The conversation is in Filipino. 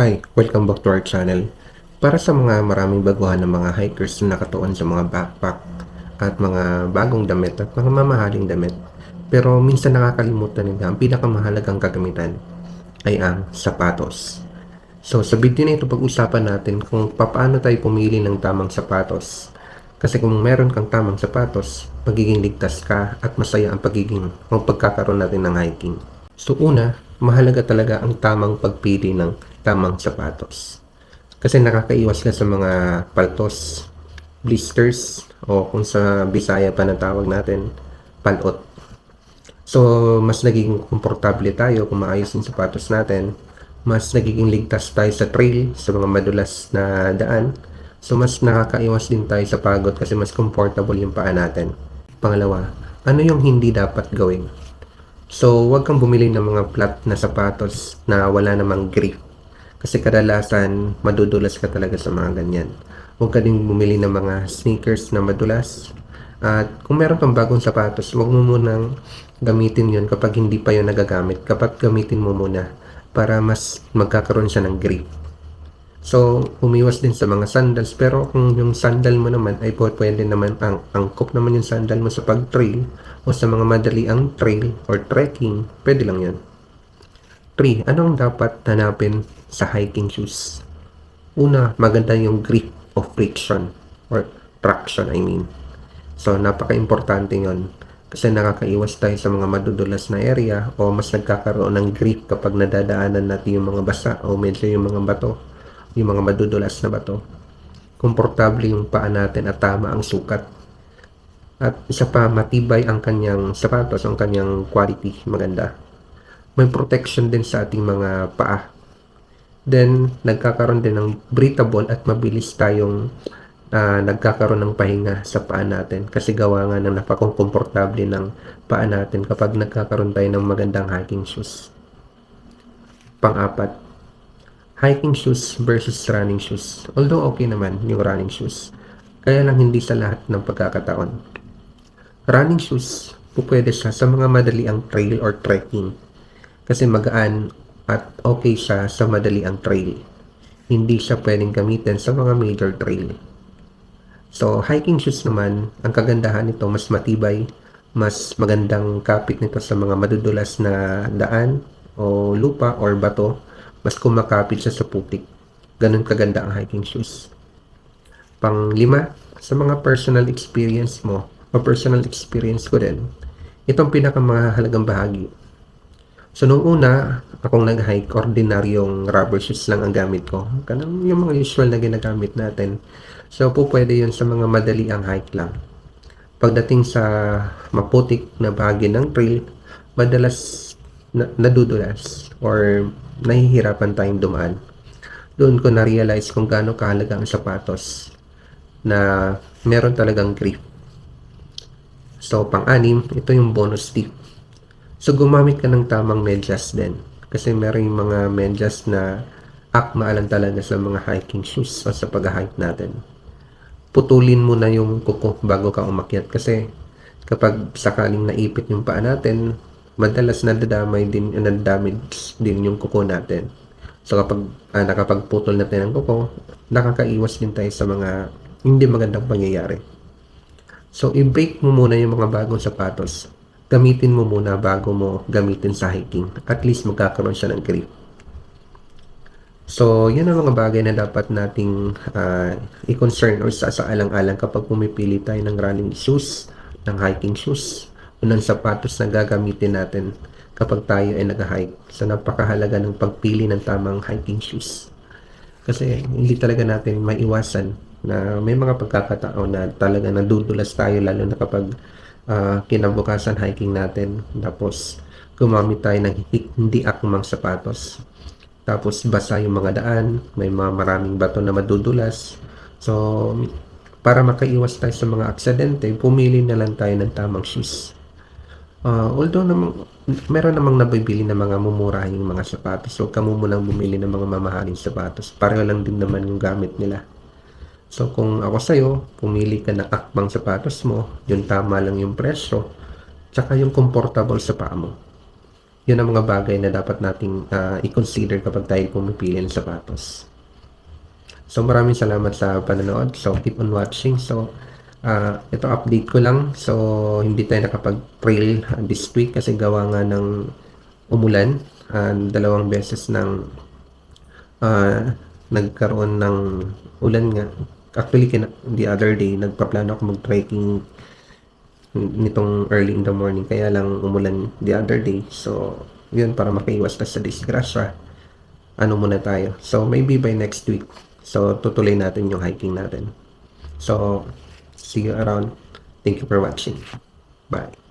Hi, welcome back to our channel. Para sa mga maraming baguhan ng mga hikers na nakatuon sa mga backpack at mga bagong damit at mga mamahaling damit, pero minsan nakakalimutan nila ang pinakamahalagang kagamitan ay ang sapatos. So sa video na ito pag-usapan natin kung paano tayo pumili ng tamang sapatos. Kasi kung meron kang tamang sapatos, magiging ligtas ka at masaya ang pagkakaroon natin ng hiking. So una, mahalaga talaga ang tamang pagpili ng tamang sapatos. Kasi nakakaiwas ka sa mga paltos, blisters, o kung sa Bisaya pa na tawag natin, palot. So, mas nagiging komportable tayo kung maayos yung sapatos natin. Mas nagiging ligtas tayo sa trail, sa mga madulas na daan. So, mas nakakaiwas din tayo sa pagod kasi mas comfortable yung paa natin. Pangalawa, ano yung hindi dapat gawin? So, huwag kang bumili ng mga flat na sapatos na wala namang grip. Kasi kadalasan, madudulas ka talaga sa mga ganyan. Huwag ka din bumili ng mga sneakers na madulas. At kung meron kang bagong sapatos, huwag mo munang gamitin yon kapag hindi pa yon nagagamit. Kapag gamitin mo muna para mas magkakaroon siya ng grip. So, umiwas din sa mga sandals. Pero kung yung sandal mo naman ay pwede naman angkop naman yung sandal mo sa pag-trail o sa mga madali ang trail or trekking, pwede lang yan. 3. Anong dapat hanapin sa hiking shoes? Una, maganda yung grip of friction or traction, I mean. So, napaka-importante yon kasi nakakaiwas tayo sa mga madudulas na area o mas nagkakaroon ng grip kapag nadadaanan natin yung mga basa o medyo yung mga bato, yung mga madudulas na bato. Komportable yung paa natin at tama ang sukat. At isa pa, matibay ang kanyang sapatos, ang kanyang quality, maganda. May protection din sa ating mga paa. Then, nagkakaroon din ng breathable at mabilis tayong nagkakaroon ng pahinga sa paa natin kasi gawa nga ng napaka-komportable ng paa natin kapag nagkakaroon tayo ng magandang hiking shoes. Pang-apat, hiking shoes versus running shoes. Although okay naman yung running shoes, kaya lang hindi sa lahat ng pagkakataon. Running shoes, pwede siya sa mga madali ang trail or trekking kasi magaan at okay siya sa madali ang trail. Hindi siya pwedeng gamitin sa mga major trail. So, hiking shoes naman, ang kagandahan nito mas matibay, mas magandang kapit nito sa mga madudulas na daan o lupa or bato, mas kumakapit siya sa putik. Ganun kaganda ang hiking shoes. Pang-5, sa mga personal experience mo o personal experience ko din, itong pinakamahalagang bahagi. So, nung una, akong nag-hike, ordinaryong rubber shoes lang ang gamit ko. Kanang yung mga usual na ginagamit natin. So, pwede yun sa mga madali ang hike lang. Pagdating sa maputik na bahagi ng trail, madalas nadudulas or nahihirapan tayong dumaan. Doon ko na-realize kung gaano kahalaga ang sapatos na meron talagang grip. So, pang-6, ito yung bonus tip. So, gumamit ka ng tamang medyas din. Kasi meron yung mga medyas na akma lang talaga sa mga hiking shoes o sa pag-hike natin. Putulin mo na yung kuko bago ka umakyat kasi kapag sakaling naipit yung paa natin, madalas nadadamage din yung kuko natin. So, kapag nakapagputol natin ng kuko, nakakaiwas din tayo sa mga hindi magandang pangyayari. So, i-break mo muna yung mga bagong sapatos. Gamitin mo muna bago mo gamitin sa hiking. At least magkakaroon siya ng grip. So, yan ang mga bagay na dapat nating i-concern or saalang-alang kapag pumipili tayo ng running shoes, ng hiking shoes, o ng sapatos na gagamitin natin kapag tayo ay nag-hike. So, napakahalaga ng pagpili ng tamang hiking shoes. Kasi hindi talaga natin maiwasan na may mga pagkakataon na talaga nadudulas tayo lalo na kapag kinabukasan hiking natin. Tapos, gumamit tayo ng hindi akmang sapatos. Tapos basa yung mga daan, may mga maraming bato na madudulas. So, para makaiwas tayo sa mga aksidente, pumili na lang tayo ng tamang shoes. Although meron namang nabibili na mga mumurahing mga sapatos, so kamo mo lang bumili ng mga mamahaling sapatos. Pareho lang din naman yung gamit nila. So, kung ako sa'yo, pumili ka ng akmang sapatos mo, yung tama lang yung presyo, tsaka yung comfortable sa paa mo. Yun ang mga bagay na dapat nating i-consider kapag tayo pumipili ng sapatos. So maraming salamat sa panonood. So keep on watching. So ito update ko lang. So hindi tayo nakapag-trail this week kasi gawa nga ng umulan. Dalawang beses ng nagkaroon ng ulan nga. Actually, the other day, nagpaplano ako mag-trekking nitong early in the morning. Kaya lang umulan the other day. So, yun, para makaiwas na sa disgrasya. Ano muna tayo. So, maybe by next week. So, tutuloy natin yung hiking natin. So, see you around. Thank you for watching. Bye.